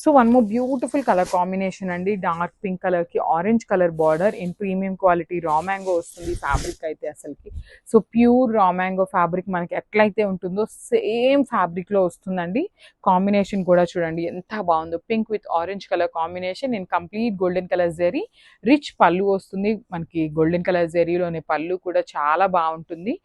So one more beautiful colour combination అండి. Dark pink colour కి orange colour border in premium quality raw mango వస్తుంది fabric అయితే అసలుకి. So pure raw mango fabric మనకి ఎట్లయితే ఉంటుందో సేమ్ ఫ్యాబ్రిక్ లో వస్తుందండి. కాంబినేషన్ కూడా చూడండి ఎంత బాగుందో, pink with orange colour combination in complete golden colour zari. Rich పళ్ళు వస్తుంది మనకి, గోల్డెన్ కలర్ జెరీలోని పళ్ళు కూడా చాలా బాగుంటుంది.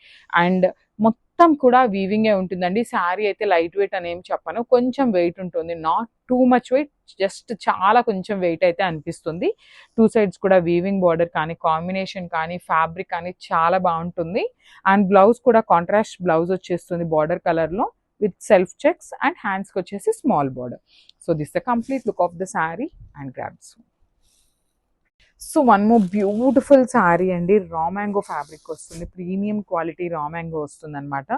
అండ్ మొత్తం కూడా వీవింగే ఉంటుందండి. శారీ అయితే లైట్ వెయిట్ అని ఏం చెప్పను, కొంచెం వెయిట్ ఉంటుంది, not too much weight, just చాలా కొంచెం వెయిట్ అయితే అనిపిస్తుంది. టూ సైడ్స్ కూడా వీవింగ్ బార్డర్ కానీ కాంబినేషన్ కానీ ఫ్యాబ్రిక్ కానీ చాలా బాగుంటుంది. అండ్ బ్లౌజ్ కూడా కాంట్రాస్ట్ బ్లౌజ్ వచ్చేస్తుంది బార్డర్ కలర్లో విత్ సెల్ఫ్ చెక్స్ అండ్ హ్యాండ్స్కి వచ్చేసి small border. So this the complete look of the sari and grabs. So one more beautiful sari అండి. రా మ్యాంగో ఫ్యాబ్రిక్ వస్తుంది, ప్రీమియం క్వాలిటీ రా మ్యాంగో వస్తుంది అనమాట.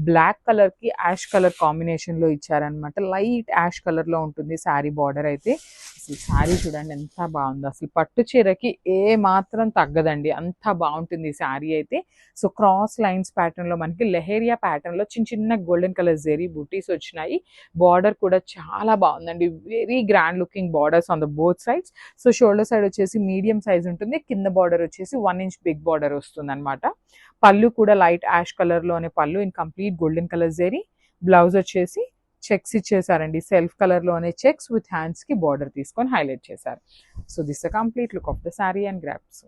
Black కలర్కి యాష్ కలర్ కాంబినేషన్లో ఇచ్చారనమాట. లైట్ యాష్ కలర్లో ఉంటుంది శారీ బార్డర్ అయితే. అసలు శారీ చూడండి ఎంత బాగుందో, అసలు పట్టు చీరకి ఏ మాత్రం తగ్గదండి, అంత బాగుంటుంది ఈ శారీ అయితే. సో క్రాస్ లైన్స్ ప్యాటర్న్లో మనకి లెహేరియా ప్యాటర్న్లో చిన్న చిన్న గోల్డెన్ కలర్ జెరీ బూటీస్ వచ్చినాయి. బార్డర్ కూడా చాలా బాగుందండి, very grand looking borders on the both sides. So shoulder side వచ్చేసి మీడియం సైజ్ ఉంటుంది, కింద బార్డర్ వచ్చేసి 1 ఇంచ్ బిగ్ బార్డర్ వస్తుంది అనమాట. పళ్ళు కూడా లైట్ యాష్ కలర్లోనే పళ్ళు in complete golden colour zari. Blouse వచ్చేసి చెక్స్ ఇచ్చేసారండి, సెల్ఫ్ కలర్లోనే చెక్స్ విత్ హ్యాండ్స్కి బార్డర్ తీసుకొని హైలైట్ చేశారు. So this the complete look of the sari and grasp.